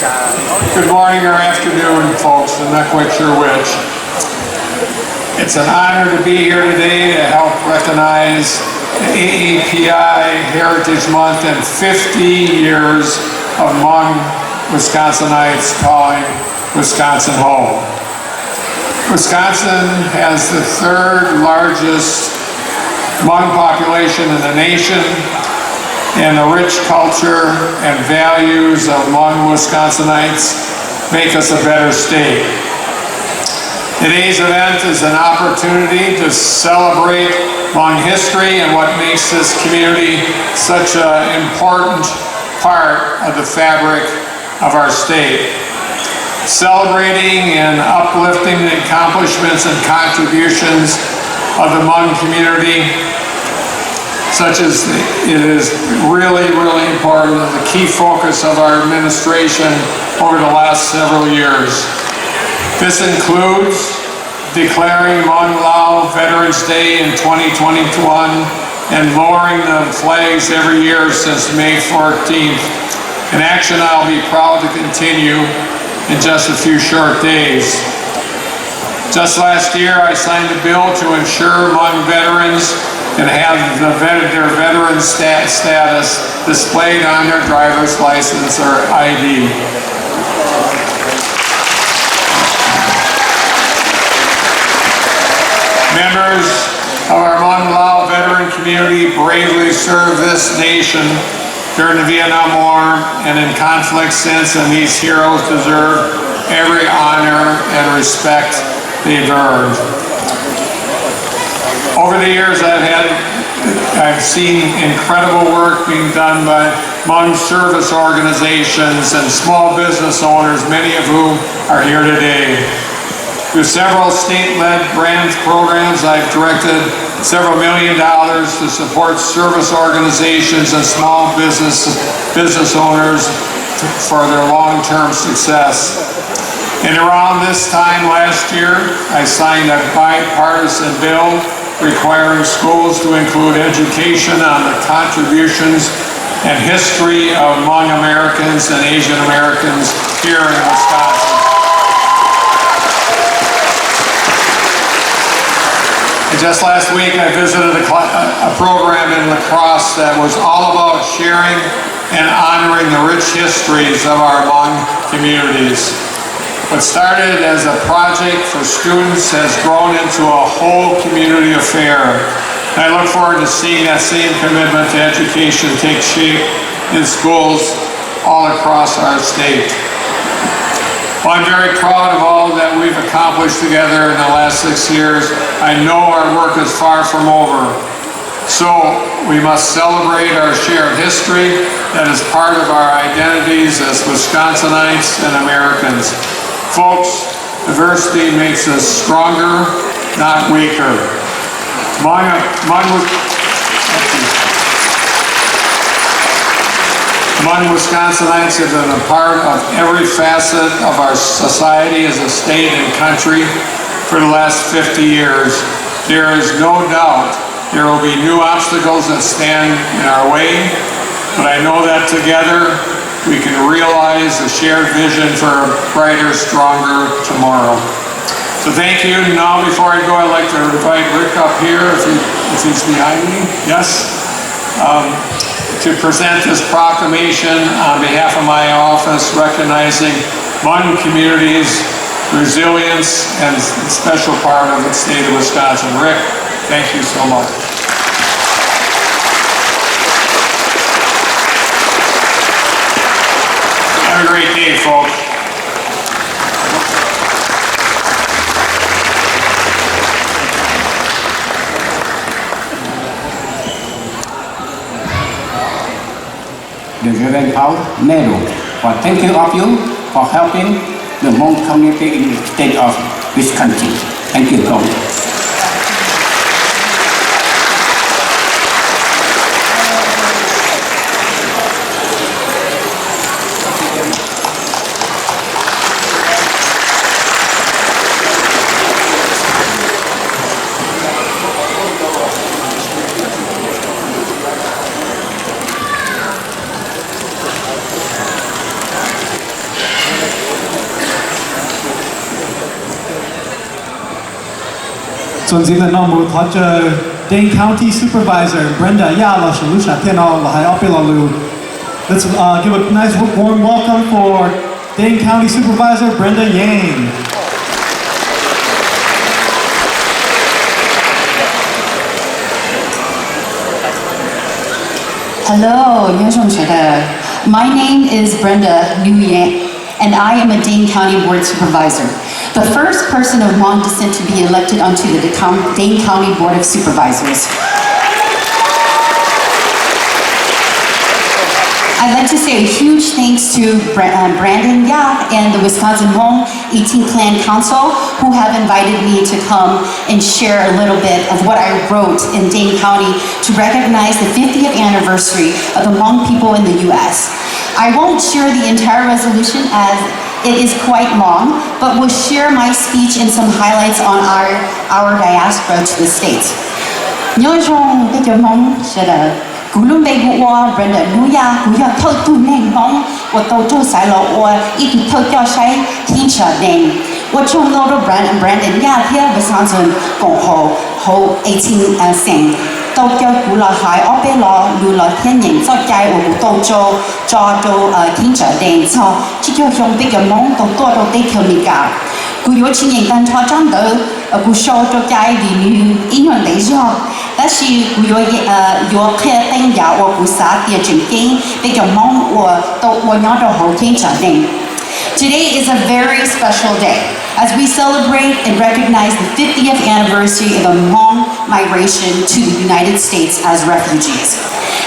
Good morning or afternoon, folks. I'm not quite sure which. It's an honor to be here today to help recognize the AAPI Heritage Month and 50 years of Hmong Wisconsinites calling Wisconsin home. Wisconsin has the third largest Hmong population in the nation, and the rich culture and values of Hmong Wisconsinites make us a better state. Today's event is an opportunity to celebrate Hmong history and what makes this community such an important part of the fabric of our state. Celebrating and uplifting the accomplishments and contributions of the Hmong community, such as it is really important and the key focus of our administration over the last several years. This includes declaring Hmong Lao Veterans Day in 2021 and lowering the flags every year since May 14th, an action I'll be proud to continue in just a few short days. Just last year, I signed a bill to ensure Hmong veterans can have their veteran status displayed on their driver's license or ID. Members of our Hmong Lao veteran community bravely served this nation during the Vietnam War and in conflict since, and these heroes deserve every honor and respect they've earned. Over the years, I've seen incredible work being done by Hmong service organizations and small business owners, many of whom are here today. Through several state-led grant programs, I've directed several $1 million to support service organizations and small business owners for their long-term success. And around this time last year, I signed a bipartisan bill requiring schools to include education on the contributions and history of Hmong Americans and Asian Americans here in Wisconsin. And just last week, I visited a program in La Crosse that was all about sharing and honoring the rich histories of our Hmong communities. What started as a project for students has grown into a whole community affair. I look forward to seeing that same commitment to education take shape in schools all across our state. Well, I'm very proud of all that we've accomplished together in the last 6 years. I know our work is far from over. So we must celebrate our shared history that is part of our identities as Wisconsinites and Americans. Folks, diversity makes us stronger, not weaker. Hmong Wisconsinites have been a part of every facet of our society as a state and country for the last 50 years. There is no doubt there will be new obstacles that stand in our way, but I know that together we can realize the shared vision for a brighter, stronger tomorrow. So thank you. Now, before I go, I'd like to invite Rick up here, if he's behind me. Yes? To present this proclamation on behalf of my office, recognizing Hmong community's resilience and special part of the state of Wisconsin. Rick, thank you so much. Have a great day, folks. The Reverend Paul Nehru, for thank you of you for helping the Hmong community in the state of Wisconsin. Thank you, God. ส่วนสิ่งที่น้องมูทอดเจอ Dane County Supervisor Brenda Ya La Shalusha Teno Lahai Opelalu. Let's give a nice warm welcome for Dane County Supervisor Brenda Yang. Hello, my name is Brenda Nguyen, and I am a Dane County Board Supervisor, the first person of Hmong descent to be elected onto the Dane County Board of Supervisors. I'd like to say a huge thanks to Brandon Ya and the Wisconsin Hmong 18 Clan Council, who have invited me to come and share a little bit of what I wrote in Dane County to recognize the 50th anniversary of the Hmong people in the U.S. I won't share the entire resolution as it is quite long, but will share my speech and some highlights on our diaspora to the States. Cú luôn đây vụ Brenda Nguya thâu tu nền hông và tàu cho sai lộ ít thâu cho sai thiên trở đèn và trong đó Brandon Ya theo Wisconsin cộng hồ 18 cent tàu cho cú là hải ở bên lò lù lò thiên nhiên cho trái và cú tàu cho thiên trở đèn cho chỉ cho trong bây giờ mong tàu to tàu tây theo mình cả cú yếu chỉ nhìn tan cho trong đó cú show cho trái vì như ý nhận đấy do但是我开灯呀，我不撒点整天，比较忙，我拿着后天整定。Today is a very special day as we celebrate and recognize the 50th anniversary of the Hmong migration to the United States as refugees.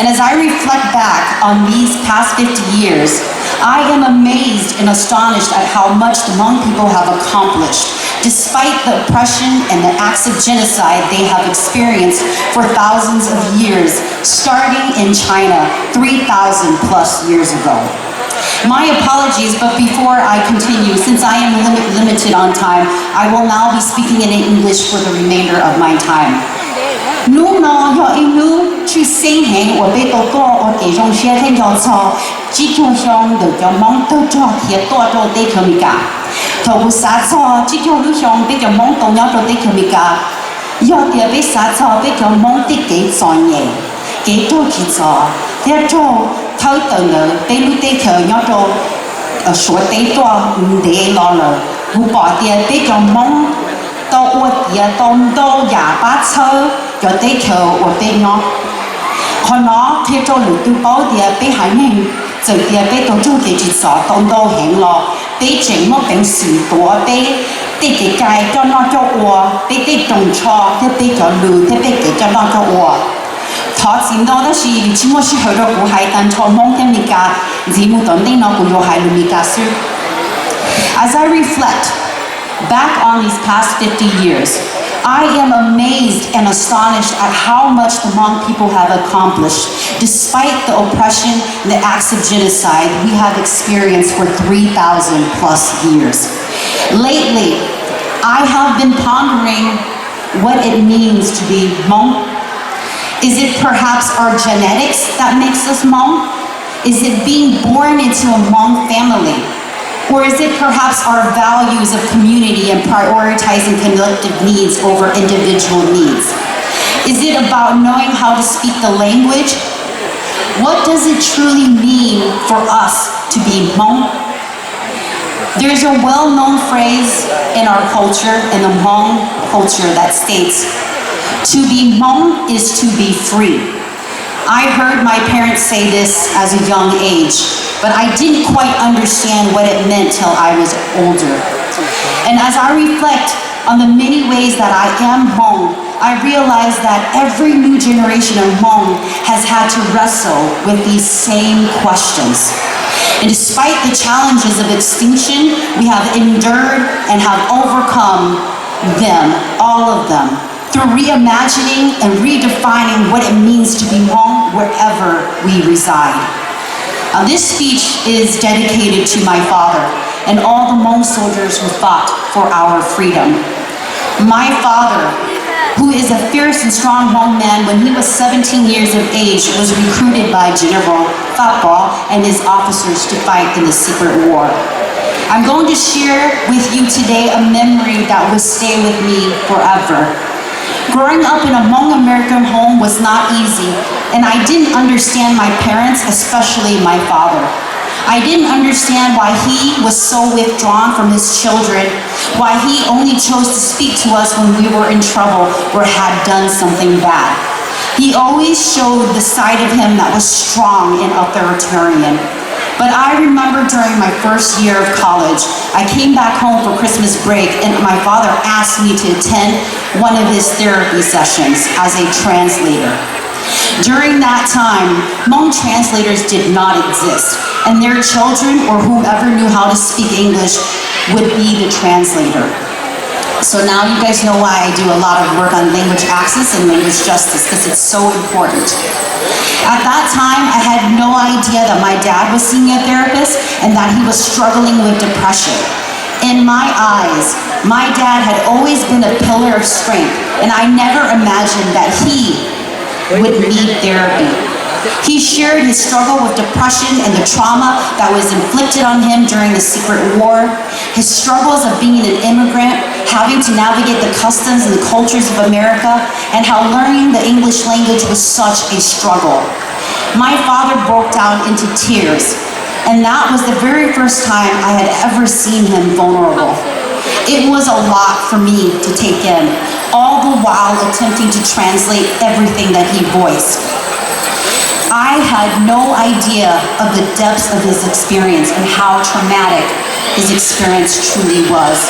And as I reflect back on these past 50 years, I am amazed and astonished at how much the Hmong people have accomplished, despite the oppression and the acts of genocide they have experienced for thousands of years, starting in China 3,000 plus years ago. My apologies, but before I continue, since I am limited on time, I will now be speaking in English for the remainder of my time. Nú nó yo inu去sinh hành我被多我给中些天叫错，只叫上的叫忙都做些多做得可米噶，头杀错只叫路上被叫忙动要做得可米噶，要点被杀错被叫忙得给专业，给多去做，要做头等的被路得可要做说得多唔得落了，不把点被叫忙到我点到28车。cho tới chờ ở bên nó, còn nó khi cho lũ tu bảo địa bị hải ninh, giờ địa bị tổ chức địa chỉ sở đông đô hẹn lò, bị chỉnh một bệnh sử tổ bị cái cái cho nó cho ua, bị trồng cho, bị cho lũ, bị cái cho nó cho ua. Thọ chính đó là chỉ một sự hợp tác của hai đàn cho mong thêm mình cả, chỉ một tận tình nó của hai lũ mình cả sự. As I reflect back on these past 50 years, I am amazed and astonished at how much the Hmong people have accomplished, despite the oppression and the acts of genocide we have experienced for 3,000 plus years. Lately, I have been pondering what it means to be Hmong. Is it perhaps our genetics that makes us Hmong? Is it being born into a Hmong family? Or is it perhaps our values of community and prioritizing collective needs over individual needs? Is it about knowing how to speak the language? What does it truly mean for us to be Hmong? There's a well-known phrase in our culture, in the Hmong culture, that states, to be Hmong is to be free. I heard my parents say this as a young age, but I didn't quite understand what it meant till I was older. And as I reflect on the many ways that I am Hmong, I realize that every new generation of Hmong has had to wrestle with these same questions. And despite the challenges of extinction, we have endured and have overcome them, all of them, through reimagining and redefining what it means to be Hmong wherever we reside. This speech is dedicated to my father and all the Hmong soldiers who fought for our freedom. My father, who is a fierce and strong Hmong man, when he was 17 years of age, was recruited by General Phat Baw and his officers to fight in the secret war. I'm going to share with you today a memory that will stay with me forever. Growing up in a Hmong American home was not easy, and I didn't understand my parents, especially my father. I didn't understand why he was so withdrawn from his children, why he only chose to speak to us when we were in trouble or had done something bad. He always showed the side of him that was strong and authoritarian. But I remember during my first year of college, I came back home for Christmas break and my father asked me to attend one of his therapy sessions as a translator. During that time, Hmong translators did not exist, and their children or whoever knew how to speak English would be the translator. So now you guys know why I do a lot of work on language access and language justice, because it's so important. At that time, I had no idea that my dad was seeing a therapist and that he was struggling with depression. In my eyes, my dad had always been a pillar of strength, and I never imagined that he would need therapy. He shared his struggle with depression and the trauma that was inflicted on him during the Secret War, his struggles of being an immigrant, having to navigate the customs and the cultures of America, and how learning the English language was such a struggle. My father broke down into tears, and that was the very first time I had ever seen him vulnerable. It was a lot for me to take in, all the while attempting to translate everything that he voiced. I had no idea of the depths of his experience and how traumatic his experience truly was.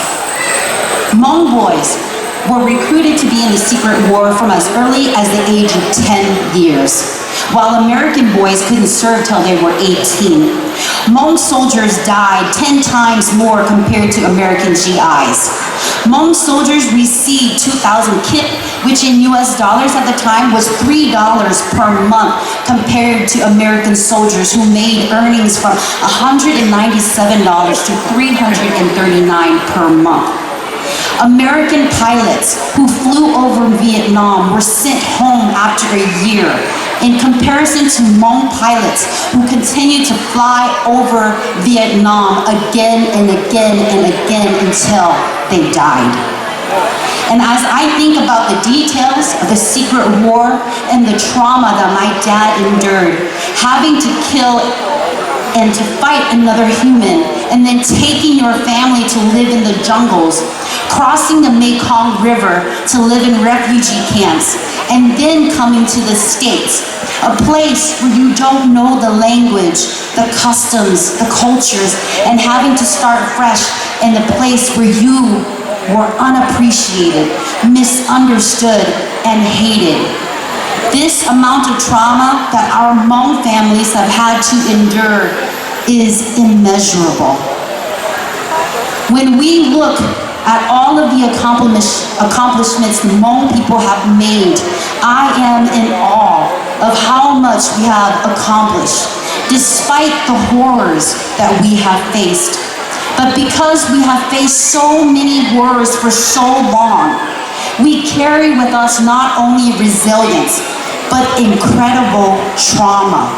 Hmong boys were recruited to be in the Secret War from as early as the age of 10 years, while American boys couldn't serve till they were 18. Hmong soldiers died 10 times more compared to American GIs. Hmong soldiers received 2,000 kip, which in US dollars at the time was $3 per month, compared to American soldiers who made earnings from $197 to $339 per month. American pilots who flew over Vietnam were sent home after a year, in comparison to Hmong pilots who continued to fly over Vietnam again and again and again until they died. And as I think about the details of the Secret War and the trauma that my dad endured, having to kill and to fight another human, and then taking your family to live in the jungles, crossing the Mekong River to live in refugee camps, and then coming to the States, a place where you don't know the language, the customs, the cultures, and having to start fresh in the place where you were unappreciated, misunderstood, and hated. This amount of trauma that our Hmong families have had to endure is immeasurable. When we look at all of the accomplishments the Hmong people have made, I am in awe of how much we have accomplished, despite the horrors that we have faced. But because we have faced so many horrors for so long, we carry with us not only resilience, but incredible trauma.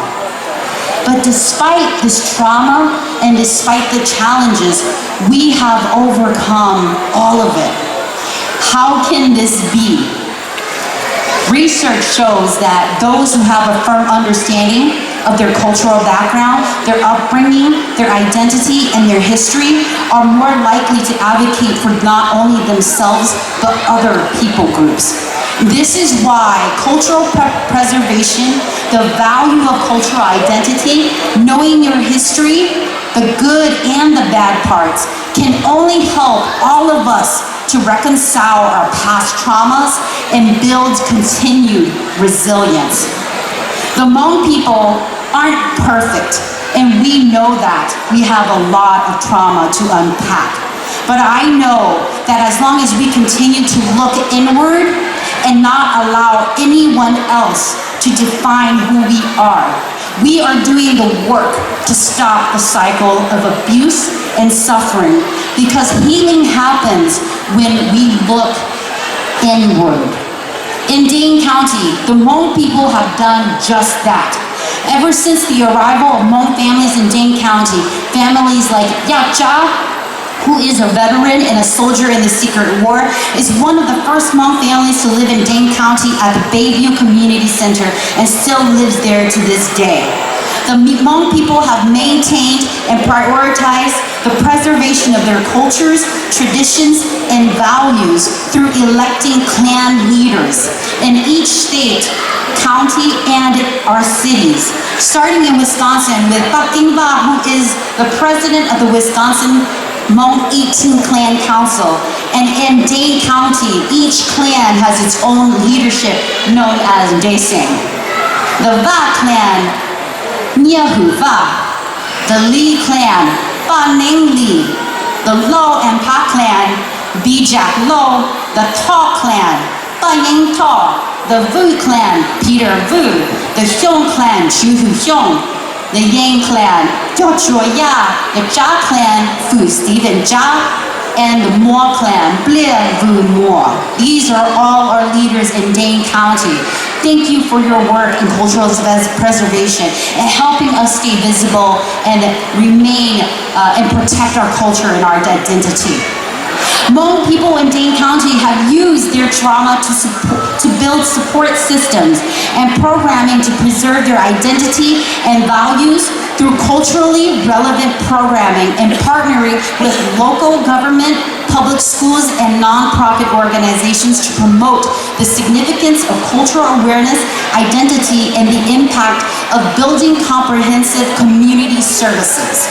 But despite this trauma and despite the challenges, we have overcome all of it. How can this be? Research shows that those who have a firm understanding of their cultural background, their upbringing, their identity, and their history are more likely to advocate for not only themselves, but other people groups. This is why cultural preservation, the value of cultural identity, knowing your history, the good and the bad parts, can only help all of us to reconcile our past traumas and build continued resilience. The Hmong people aren't perfect, and we know that. We have a lot of trauma to unpack. But I know that as long as we continue to look inward and not allow anyone else to define who we are doing the work to stop the cycle of abuse and suffering, because healing happens when we look inward. In Dane County, the Hmong people have done just that. Ever since the arrival of Hmong families in Dane County, families like Yacha, who is a veteran and a soldier in the Secret War, is one of the first Hmong families to live in Dane County at the Bayview Community Center and still lives there to this day. The Hmong people have maintained and prioritized the preservation of their cultures, traditions, and values through electing clan leaders in each state, county, and our cities. Starting in Wisconsin with Pak Ding Va, who is the president of the Wisconsin Hmong 18 Clan Council. And in Dane County, each clan has its own leadership known as Daesing. The Va clan, Nia Hu Va. The Li clan, Ba Ning Li. The Lo and Pa clan, Bijak Lo. The Ta clan, Ba Ying Ta. The Vu clan, Peter Vu. The Xiong clan, Chu Hu Xiong. The Yang clan, Zhao Zhuo Ya. The Jia clan, Fu Stephen Jia. And the Mo clan, Blia Vu Mo. These are all our leaders in Dane County. Thank you for your work in cultural preservation and helping us stay visible and remain and protect our culture and our identity. Hmong people in Dane County have used their trauma to build support systems and programming to preserve their identity and values through culturally relevant programming and partnering with local government, public schools, and nonprofit organizations to promote the significance of cultural awareness, identity, and the impact of building comprehensive community services.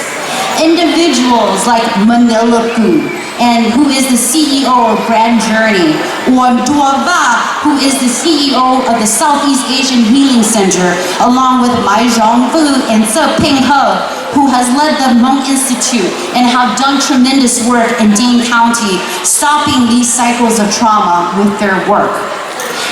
Individuals like Manila Gu, and who is the CEO of Grand Journey, or Dua Va, who is the CEO of the Southeast Asian Healing Center, along with Mai Zhongfu and Tse Ping He, who has led the Hmong Institute and have done tremendous work in Dane County, stopping these cycles of trauma with their work.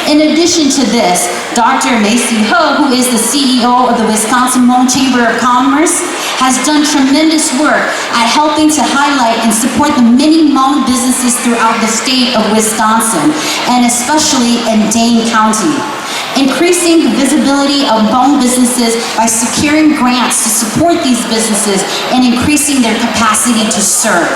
In addition to this, Dr. Macy He, who is the CEO of the Wisconsin Hmong Chamber of Commerce, has done tremendous work at helping to highlight and support the many Hmong businesses throughout the state of Wisconsin, and especially in Dane County. Increasing the visibility of Hmong businesses by securing grants to support these businesses and increasing their capacity to serve.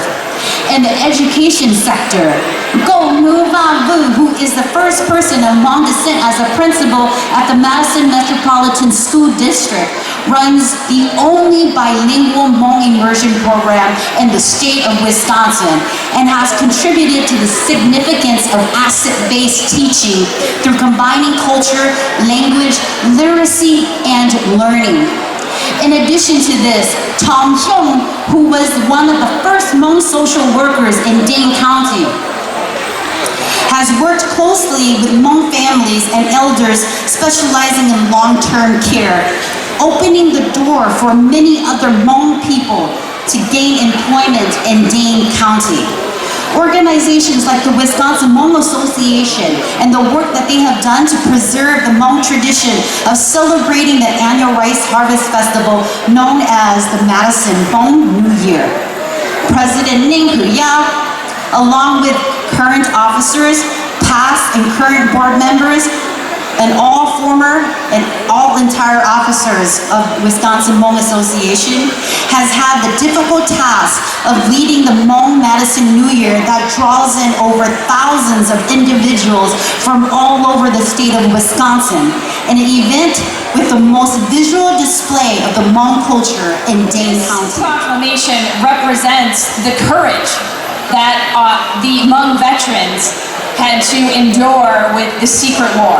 In the education sector, Go Nu Va Vu, who is the first person of Hmong descent as a principal at the Madison Metropolitan School District, runs the only bilingual Hmong immersion program in the state of Wisconsin and has contributed to the significance of asset-based teaching through combining culture, language, literacy, and learning. In addition to this, Tom Hyung, who was one of the first Hmong social workers in Dane County, has worked closely with Hmong families and elders specializing in long-term care, opening the door for many other Hmong people to gain employment in Dane County. Organizations like the Wisconsin Hmong Association and the work that they have done to preserve the Hmong tradition of celebrating the annual Rice Harvest Festival known as the Madison Hmong New Year. President Ning Hu Ya, along with current officers, past and current board members, and all former and all entire officers of Wisconsin Hmong Association, has had the difficult task of leading the Hmong Madison New Year that draws in over thousands of individuals from all over the state of Wisconsin, an event with the most visual display of the Hmong culture in Dane County. This proclamation represents the courage that the Hmong veterans had to endure with the Secret War.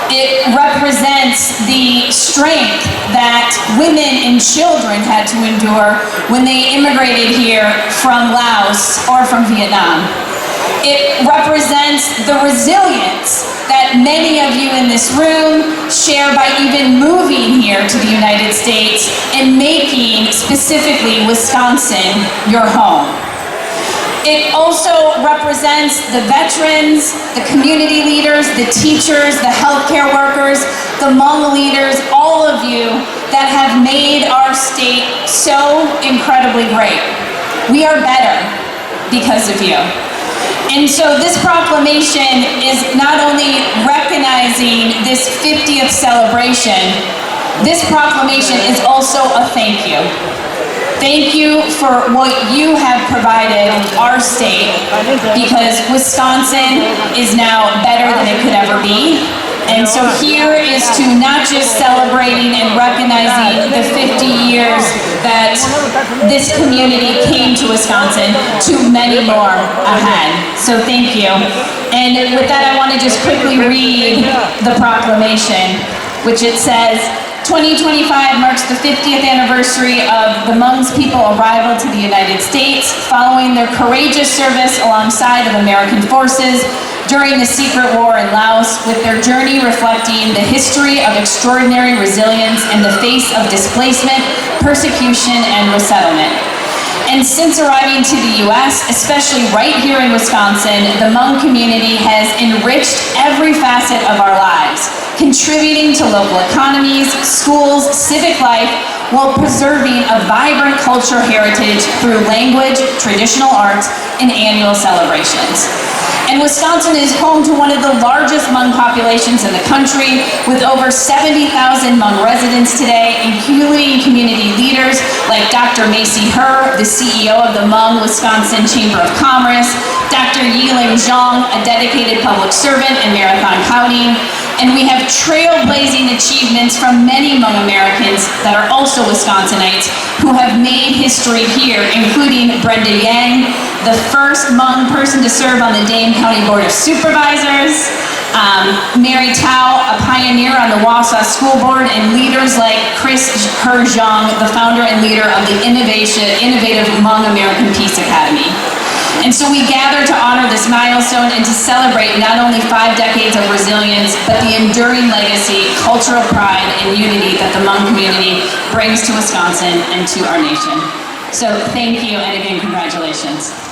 It represents the strength that women and children had to endure when they immigrated here from Laos or from Vietnam. It represents the resilience that many of you in this room share by even moving here to the United States and making specifically Wisconsin your home. It also represents the veterans, the community leaders, the teachers, the healthcare workers, the Hmong leaders, all of you that have made our state so incredibly great. We are better because of you. And so this proclamation is not only recognizing this 50th celebration, this proclamation is also a thank you. Thank you for what you have provided our state, because Wisconsin is now better than it could ever be. And so here is to not just celebrating and recognizing the 50 years that this community came to Wisconsin, to many more ahead. So thank you. And with that, I want to just quickly read the proclamation, which it says, 2025 marks the 50th anniversary of the Hmong's people arrival to the United States following their courageous service alongside of American forces during the secret war in Laos, with their journey reflecting the history of extraordinary resilience in the face of displacement, persecution, and resettlement. And since arriving to the U.S., especially right here in Wisconsin, the Hmong community has enriched every facet of our lives, contributing to local economies, schools, civic life, while preserving a vibrant cultural heritage through language, traditional arts, and annual celebrations. And Wisconsin is home to one of the largest Hmong populations in the country, with over 70,000 Hmong residents today, including community leaders like Dr. Macy Her, the CEO of the Hmong Wisconsin Chamber of Commerce, Dr. Yiling Zhang, a dedicated public servant in Marathon County, and we have trailblazing achievements from many Hmong Americans that are also Wisconsinites who have made history here, including Brenda Yang, the first Hmong person to serve on the Dane County Board of Supervisors, Mary Tao, a pioneer on the Wausau School Board, and leaders like Chris Her Zhang, the founder and leader of the innovative Hmong American Peace Academy. And so we gather to honor this milestone and to celebrate not only 5 decades of resilience, but the enduring legacy, cultural pride, and unity that the Hmong community brings to Wisconsin and to our nation. So thank you, and again, congratulations.